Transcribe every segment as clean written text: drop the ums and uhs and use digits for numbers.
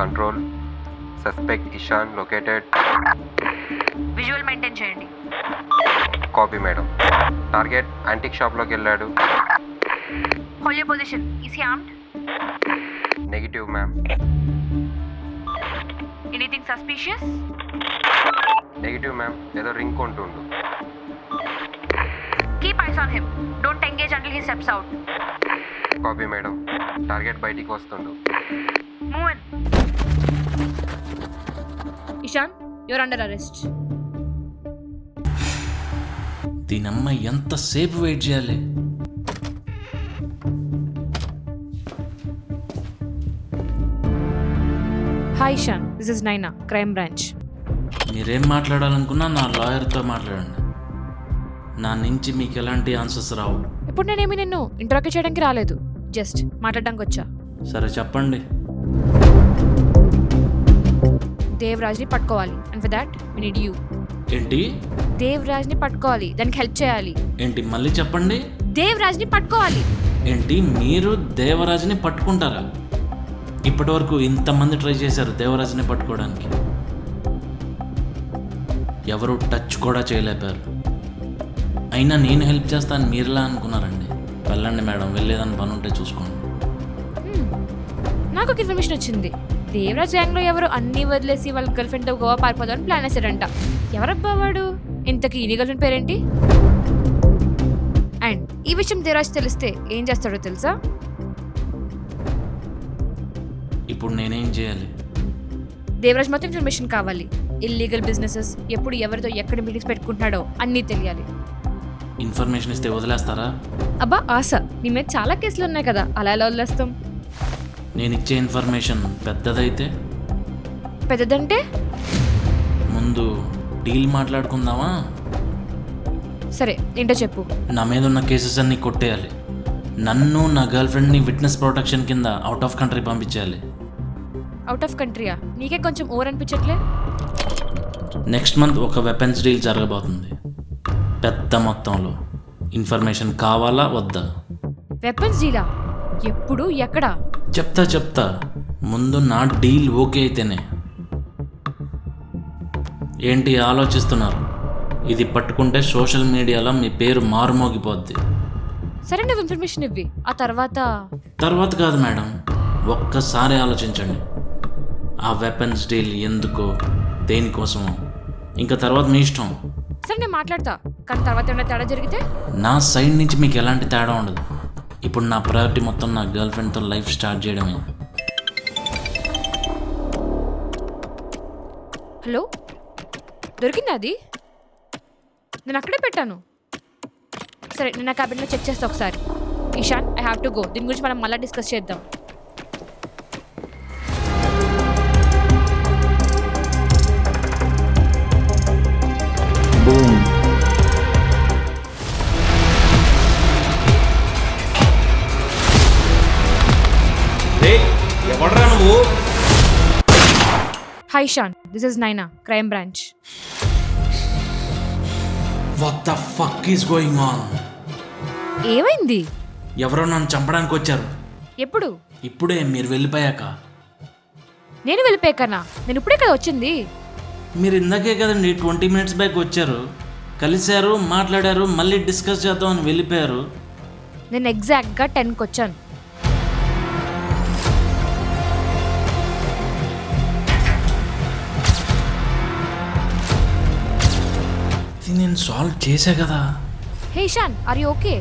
Control. Suspect Ishan located. Visual maintain చేయండి. Copy madam. Target antique షాప్లోకి వెళ్ళాడు. Hold your position. Is he armed? Negative ma'am. Anything suspicious? Negative ma'am. ఏదో ring కొంటుండు. Keep eyes on him. Don't engage until he steps out. Copy madam. Target బయటికి వస్తుండు. Move in. Ishan, your under arrest. దీనమ్మ ఎంతసేపు wait చేయాలి? Hi Ishan, this is Naina, crime branch. మీరేం మాట్లాడాలనుకున్నా నా లాయర్తో మాట్లాడండి. నా నుంచి మీకు ఎలాంటి ఆన్సర్స్ రావు. ఇప్పుడు నేనేమి నిన్ను ఇంటరాక్ట్ చేయడానికి రాలేదు, జస్ట్ మాట్లాడడానికి వచ్చా. సరే చెప్పండి. దేవరాజ్ని పట్టుకోవాలి, and for that we need you. ఏంటి దేవరాజ్ని పట్టుకోవాలి, దానికి హెల్ప్ చేయాలి. ఏంటి మళ్ళీ చెప్పండి. దేవరాజ్ని పట్టుకోవాలి. ఏంటి మీరు దేవరాజుని పట్టుకుంటారా? ఇప్పటి వరకు ఇంతమంది ట్రై చేశారు దేవరాజుని పట్టుకోవడానికి, ఎవరు టచ్ కూడా చేయలేపారు. అయినా నేను హెల్ప్ చేస్తాను మీరులా అనుకున్నారండి. వెళ్ళండి మేడం, వెళ్ళేదని పని ఉంటే చూసుకోండి. నాకు ఒక ఇన్ఫర్మేషన్ వచ్చింది. దేవరాజ్ గ్యాంగ్లో ఎవరు అన్నీ వదిలేసి వాళ్ళ గర్ల్ ఫ్రెండ్తో గోవా పారిపోదామని ప్లాన్ వేసాడంట. ఎవరబ్బా వాడు? ఇంతకీ నీ గర్ల్ ఫ్రెండ్ పేరేంటి? అండ్ ఈ విషయం దేవరాజ్ తెలిస్తే ఏం చేస్తాడో తెలుసా? ఇప్పుడు నేనేం చేయాలి? దేవరాజ్ మొత్తం ఇన్ఫర్మేషన్ కావాలి. ఇల్లీగల్ బిజినెసెస్, ఎప్పుడు ఎవరితో ఎక్కడ మీటింగ్స్ పెట్టుకుంటున్నాడో అన్నీ తెలియాలి. ఇన్ఫర్మేషన్ ఇస్తే వదిలేస్తారా? అబ్బా ఆశ, నీ మీద చాలా కేసులు ఉన్నాయి కదా, అలా ఎలా వదిలేస్తాం? నేను ఇచ్చే ఇన్ఫర్మేషన్ పెద్దదైతే? పెద్దదంటే? ముందు డీల్ మాట్లాడుకుందామా? సరే ఏంటో చెప్పు. నా మీద ఉన్న కేసెస్ అన్నీ కొట్టేయాలి. నన్ను నా గర్ల్ ఫ్రెండ్ని విట్నెస్ ప్రొటెక్షన్ కింద అవుట్ ఆఫ్ కంట్రీ పంపించేయాలి. అవుట్ ఆఫ్ కంట్రీయా? నీకే కొంచెం ఓవర్ అనిపించట్లే? నెక్స్ట్ మంత్ ఒక వెపన్స్ డీల్ జరగబోతుంది, పెద్ద మొత్తంలో. ఇన్ఫర్మేషన్ కావాలా వద్దా? వెపన్స్ డీలా? ఎప్పుడు, ఎక్కడ? చెప్తా. ముందు నా డీల్ ఓకే అయితేనే. ఏంటి ఆలోచిస్తున్నారు? ఇది పట్టుకుంటే సోషల్ మీడియాలో మీ పేరు మారుమోగిపోద్ది. సరే నువ్వు ఇన్ఫర్మేషన్ ఇవ్వి, ఆ తర్వాత కాదు మేడం, ఒక్కసారి ఆలోచించండి. ఆ వెపన్స్ డీల్ ఎందుకో, దేనికోసమో, ఇంకా తర్వాత మీ ఇష్టం. సరే నేను మాట్లాడతా, కానీ తర్వాత ఏమైనా తేడా జరిగితే? నా సైడ్ నుంచి మీకు ఎలాంటి తేడా ఉండదు. ఇప్పుడు నా ప్రయారిటీ మొత్తం నా గర్ల్ ఫ్రెండ్తో లైఫ్ స్టార్ట్ చేయడమే. హలో, దొరికిందా అది? నేను అక్కడే పెట్టాను. సరే నేను నా క్యాబిన్లో చెక్ చేస్తా ఒకసారి. Ishan, I have to go. దీని గురించి మనం మళ్ళీ డిస్కస్ చేద్దాం. ఎవడరా నువ్వు? Hi Ishan, this is Naina, crime branch. What the fuck is going on? ఏమైంది? ఎవరో నన్ను చంపడానికి వచ్చారు. ఎప్పుడు? ఇప్పుడే, మీరు వెళ్ళిపోయాక. నేను వెళ్ళిపోయాకనా? నేను ఇప్పుడే కదా వచ్చింది. మీరు ఇందాకే కదండి 20 minutes బ్యాక్ వచ్చారు, కలిశారు, మాట్లాడారు, మళ్ళీ డిస్కస్ చేద్దాం అని వెళ్ళిపోయారు. నేను ఎగ్జాక్ట్గా 10కి వచ్చాను. నేను సాల్వ్ చేశా కదా. Hey Ishan, are you okay?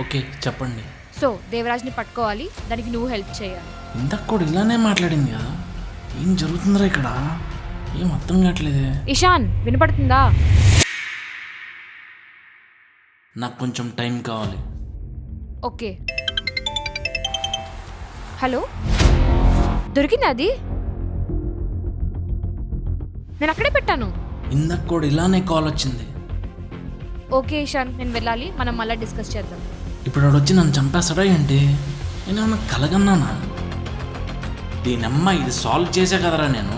Okay చెప్పండి. సో దేవరాజ్ని పట్టుకోవాలి, దానికి నువ్వు హెల్ప్ చేయాలి. ఇందాక కూడా ఇలానే మాట్లాడింది కదా. ఏం జరుగుతుందిరా ఇక్కడ? ఏం అర్థం కావట్లేదే. ఇషాన్, వినపడుతుందా? నాకు కొంచెం టైం కావాలి. ఓకే. హలో, దొరికిందా అది? నేను అక్కడే పెట్టాను. ఇందాక కూడా ఇలానే కాల్ వచ్చింది. ఓకే ఇషాన్, నేను వెళ్ళాలి, మనం మళ్ళీ డిస్కస్ చేద్దాం. ఇప్పుడు వాడు వచ్చి నన్ను చంపేస్తాడా ఏంటి? నేను ఏమన్నా కలగన్నానా? దీనమ్మ, ఇది సాల్వ్ చేసే కదరా నేను.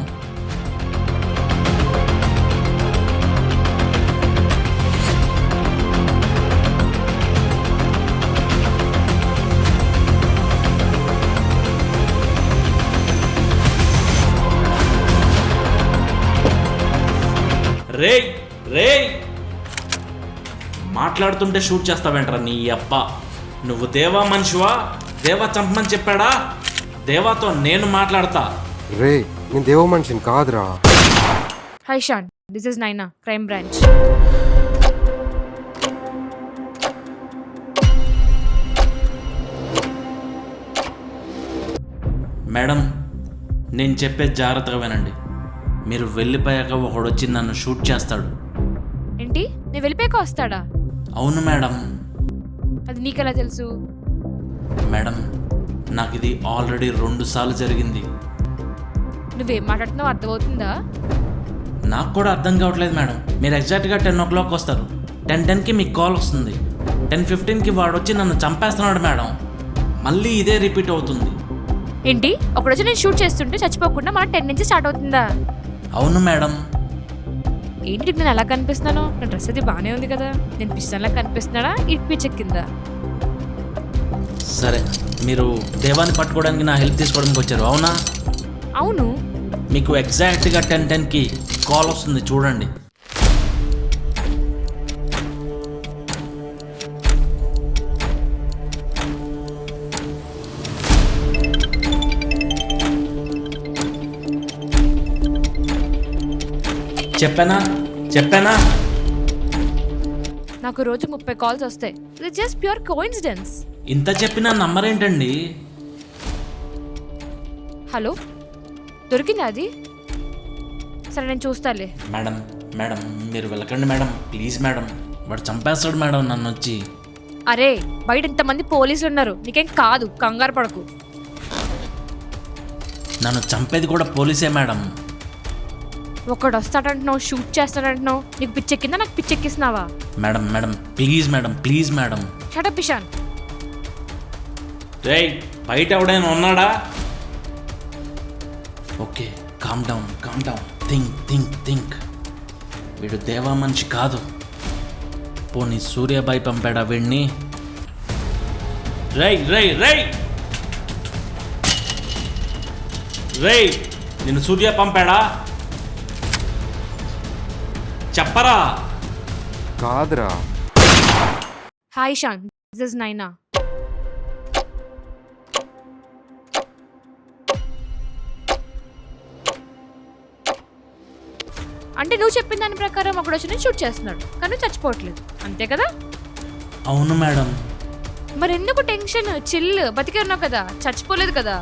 రే రే మాట్లాడుతుంటే షూట్ చేస్తావేంట్రా నీ అప్ప. నువ్వు దేవా మనిషివా? దేవా చంపమని చెప్పాడా? దేవాతో నేను మాట్లాడతా. రే నేను దేవ మనిషిని కాదురా. Hi Ishan, this is Naina, crime branch. Madam, నేను చెప్పేది జాగ్రత్తగా వినండి. మీరు వెళ్ళిపోయాక ఒకడు వచ్చి నన్ను షూట్ చేస్తాడు. ఏంటి, నేను వెళ్ళిపోయాక వస్తాడా? అవును మేడం. అది నీకెలా తెలుసు? మేడం, నాకు ఇది ఆల్రెడీ 2 సార్లు జరిగింది. నువ్వేం మాట్లాడుతున్నావు అర్థమవుతుందా? నాకు కూడా అర్థం కావట్లేదు మేడం. మీరు ఎగ్జాక్ట్గా 10 o'clock వస్తారు. 10:10కి మీకు కాల్ వస్తుంది. 10:15కి వాడు వచ్చి నన్ను చంపేస్తున్నాడు మేడం. మళ్ళీ ఇదే రిపీట్ అవుతుంది. ఏంటి, ఒకరోజు నేను షూట్ చేస్తుంటే చచ్చిపోకుండా మన 10 నుంచి స్టార్ట్ అవుతుందా? అవును మేడం. ఏంటి నేను ఎలా కనిపిస్తున్నాను? నా డ్రెస్ అది బాగానే ఉంది కదా. నేను పిస్తాన్లా కనిపిస్తున్నాడా, ఇటు పిచ్చెక్కిందా? సరే, మీరు దేవాన్ని పట్టుకోవడానికి నా హెల్ప్ తీసుకోవడానికి వచ్చారు అవునా? అవును. మీకు ఎగ్జాక్ట్గా 10:10కి కాల్ వస్తుంది చూడండి. చెప్పానా? నాకు రోజు 30 కాల్స్ వస్తాయి. ఇది జస్ట్ ప్యూర్ కోఇన్సిడెన్స్. ఇంత చెప్పినా నంబర్ ఏంటండి? హలో, దొరికిందా అది? సరే నేను చూస్తాలే. మేడం మీరు వెళ్ళకండి మేడం, ప్లీజ్ మేడం. వాడు చంపేస్తాడు మేడం నన్ను వచ్చి. అరే, బయట ఇంతమంది పోలీసులు ఉన్నారు, నీకేం కాదు, కంగారు పడకు. నన్ను చంపేది కూడా పోలీసే మేడం. ఒకడు వస్తాడంటున్నావు, షూట్ చేస్తాడంటున్నావు. నీకు పిచ్చెక్కిందా, నాకు పిచ్చెక్కిస్తున్నావా? Madam please madam. Shut up Ishan. రేయ్, బయట ఎవడైనా ఉన్నాడా? Okay, calm down. థింక్. వీడు దేవా మనిషి కాదు. పోనీ సూర్యాబాయి పంపాడా వీడిని? రేయ్ నిన్ను సూర్య పంపాడా? చెప్పరా? కాదురా. హాయ్ ఇషాన్, దిస్ ఇస్ నైనా. అంటే నువ్వు చెప్పిన దాని ప్రకారం ఒకడు వచ్చి నేను షూట్ చేస్తున్నాడు, కానీ చచ్చిపోవట్లేదు, అంతే కదా? అవును మేడం. మరి ఎందుకు టెన్షన్? చిల్, బతికే ఉన్నావు కదా, చచ్చిపోలేదు కదా.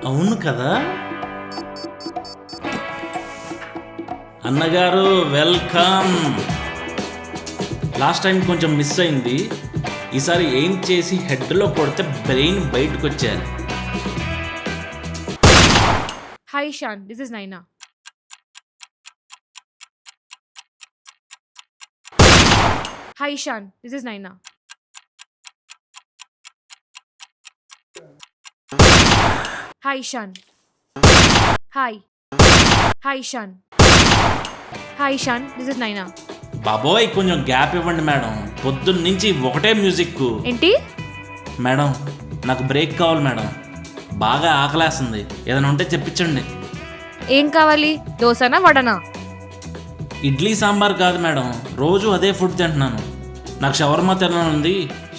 అవును కదా. అన్నగారు వెల్కమ్. లాస్ట్ టైం కొంచెం మిస్ అయింది. ఈసారి ఏం చేసి హెడ్లో కొడితే బ్రెయిన్ బయటకు వచ్చేయాలి. హాయ్ ఇషాన్, దిస్ ఇస్ నైనా. హాయ్ ఇషాన్, దిస్ ఇస్ నైనా. Hi Ishan. Hi Ishan. Hi Ishan, this is నైనా. బాబోయ్, కొంచెం గ్యాప్ ఇవ్వండి మేడం. పొద్దున్న నుంచి ఒకటే మ్యూజిక్. ఏంటి మేడం, నాకు బ్రేక్ కావాలి మేడం. బాగా ఆకలేస్తుంది, ఏదైనా ఉంటే చెప్పించండి. ఏం కావాలి? దోసనా వడనా? ఇడ్లీ సాంబార్ కాదు మేడం, రోజు అదే ఫుడ్ తింటున్నాను. నాకు షవర్మా తినాలనుంది,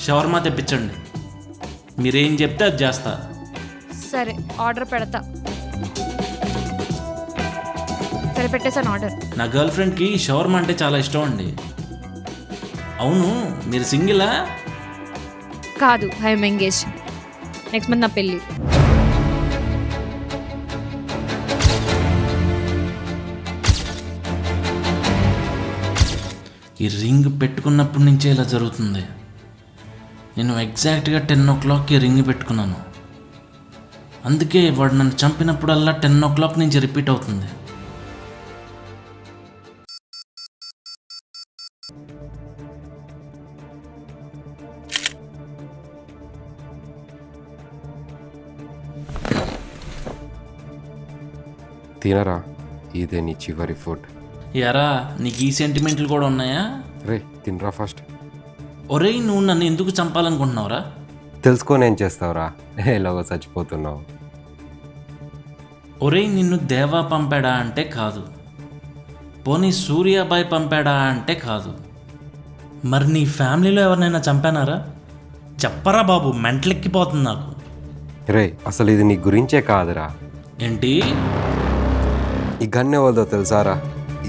షవర్మా తెప్పించండి. మీరేం చెప్తే అది చేస్తా. సరే, ఆర్డర్ పెడతా. సరే, పెట్టేశాను ఆర్డర్. నా గర్ల్ ఫ్రెండ్కి షవర్మా అంటే చాలా ఇష్టం అండి. అవును, మీరు సింగిలా? కాదు, ఐఎమ్ ఎంగేజ్. నెక్స్ట్ మంత్ నా పెళ్ళి. ఈ రింగ్ పెట్టుకున్నప్పటి నుంచే ఇలా జరుగుతుంది. నేను ఎగ్జాక్ట్గా 10 o'clockకి రింగ్ పెట్టుకున్నాను. అందుకే వాడు నన్ను చంపినప్పుడల్లా 10 o'clock నుంచి రిపీట్ అవుతుంది. తినరా, ఇదే నీ చివరి ఫుడ్. యారా, నీకు ఈ సెంటిమెంట్లు కూడా ఉన్నాయా? రే తినరా ఫస్ట్. ఒరేయ్, నువ్వు నన్ను ఎందుకు చంపాలనుకుంటున్నావురా? తెలుసుకొని ఏం చేస్తావురా, ఎలాగో చచ్చిపోతున్నావు. ఒరేయ్, నిన్ను దేవా పంపాడా అంటే కాదు. పోనీ సూర్యాబాయ్ పంపాడా అంటే కాదు. మరి నీ ఫ్యామిలీలో ఎవరినైనా చంపానారా? చెప్పరా బాబు, మెంటలెక్కిపోతుంది నాకు. రే అసలు ఇది నీ గురించే కాదురా. ఏంటి? ఈ గన్ ఎవరిదో తెలుసారా?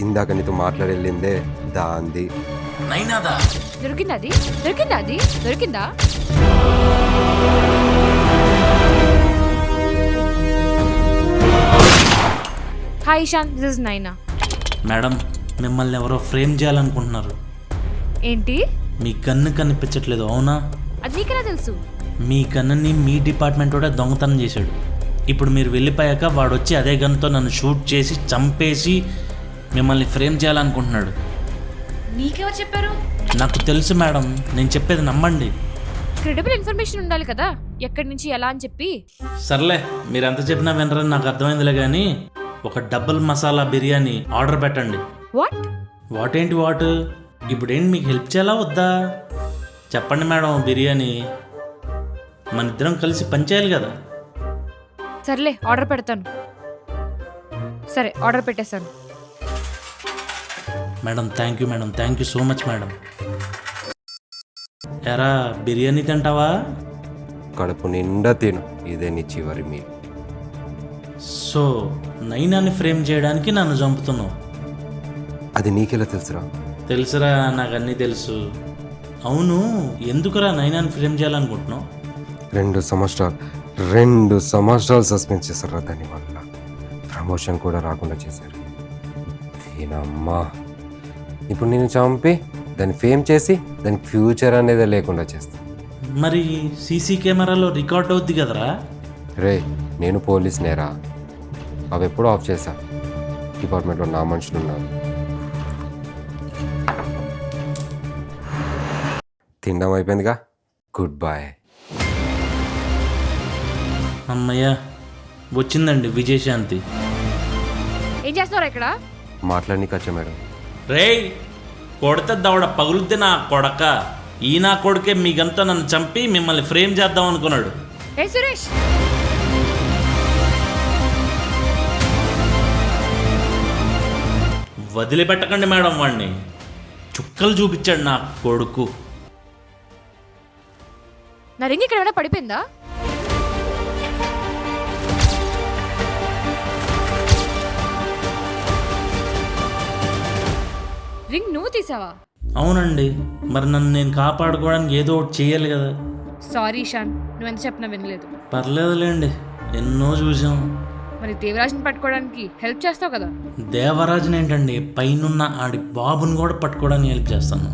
ఇందాక నీతో మాట్లాడి వెళ్ళిందే దాంది. నైనాదా? దొరికిందా అది? దొరికిందా అది? దొరికిందా? హాయ్ ఇషాన్, దిస్ ఇస్ నైనా. మేడం, మిమ్మల్ని ఎవరో ఫ్రేమ్ చేయాలనుకుంటున్నారు. ఏంటి? మీ గన్ను కనిపించట్లేదు, అవునా? అది నీకెలా తెలుసు? మీ గన్నుని మీ డిపార్ట్మెంట్ కూడా దొంగతనం చేశాడు. ఇప్పుడు మీరు వెళ్ళిపోయాక వాడు వచ్చి అదే గన్తో నన్ను షూట్ చేసి చంపేసి మిమ్మల్ని ఫ్రేమ్ చేయాలనుకుంటున్నాడు. నీకెవరు చెప్పారు? నాకు తెలుసు మేడం, నేను చెప్పేది నమ్మండి. క్రెడిబుల్ ఇన్ఫర్మేషన్ ఉండాలి కదా, ఎక్కడి నుంచి ఎలా అని చెప్పి. సర్లే, మీరు ఎంత చెప్పినా వినరని నాకు అర్థమైందిలే, కానీ ఒక డబుల్ మసాలా బిర్యానీ ఆర్డర్ పెట్టండి. వాట్ ఏంటి వాట్? ఇప్పుడు ఏంటి, మీకు హెల్ప్ చేయాలా వద్దా? చెప్పండి మేడం. బిర్యానీ మన ఇద్దరం కలిసి పనిచేయాలి కదా. సర్లే, ఆర్డర్ పెడతాను. సరే, ఆర్డర్ పెట్టేశాను. Madam thank you madam, thank you so much madam. ఎరా, బిర్యానీ తింటావా? కడుపు నిండా తిను, ఇదే నీ చివరి మీల్. సో నైనాని ఫ్రేమ్ చేయడానికి నన్ను చంపుతున్నావు? అది నీకెలా తెలుసురా? తెలుసురా, నాకు అన్నీ తెలుసు. అవును, ఎందుకురా నైనాని ఫ్రేమ్ చేయాలనుకుంటున్నావు? 2 సంవత్సరాలు సస్పెండ్ చేశారు దాని వల్ల. ప్రమోషన్ కూడా రాకుండా చేశారు. దీనమ్మా, ఇప్పుడు నేను చంపి దాన్ని ఫేమ్ చేసి దాని ఫ్యూచర్ అనేది లేకుండా చేస్తాను. మరి సీసీ కెమెరాలో రికార్డ్ అవుద్ది కదరా? రే, నేను పోలీస్ నేరా, అవి ఎప్పుడూ ఆఫ్ చేశా. డిపార్ట్మెంట్లో నా మనుషులు ఉన్నారు. తినడం అయిపోయిందిగా, గుడ్ బాయ్. అమ్మయ్య, వచ్చిందండి విజయశాంతి. ఏం చేస్తున్నారా ఇక్కడ? మాట్లాడనీకి వచ్చా మేడం. రేయ్, కొడితే దవడ పగులుద్ది నా కొడక. ఈ నా కొడుకే మీకంతా నన్ను చంపి మిమ్మల్ని ఫ్రేమ్ చేద్దాం అనుకున్నాడు. ఏ సురేష్, వదిలిపెట్టకండి మేడం వాడిని. చుక్కలు చూపించాడు నా కొడుకు. నా రింగ్ ఇక్కడ ఏమైనా పడిపోయిందా? రింగ్ నువ్వు తీసావా? అవునండి, మరి నన్ను నేను కాపాడుకోవడానికి ఏదో ఒకటి చేయాలి కదా. సారీ ఇషాన్, నువ్వు ఎంత చెప్పినా వినలేదు. పర్లేదులేండి, ఎన్నో చూసాం. మరి దేవరాజ్ని పట్టుకోవడానికి హెల్ప్ చేస్తావు కదా? దేవరాజుని ఏంటండి, పైనున్న ఆడి బాబుని కూడా పట్టుకోవడానికి హెల్ప్ చేస్తాను.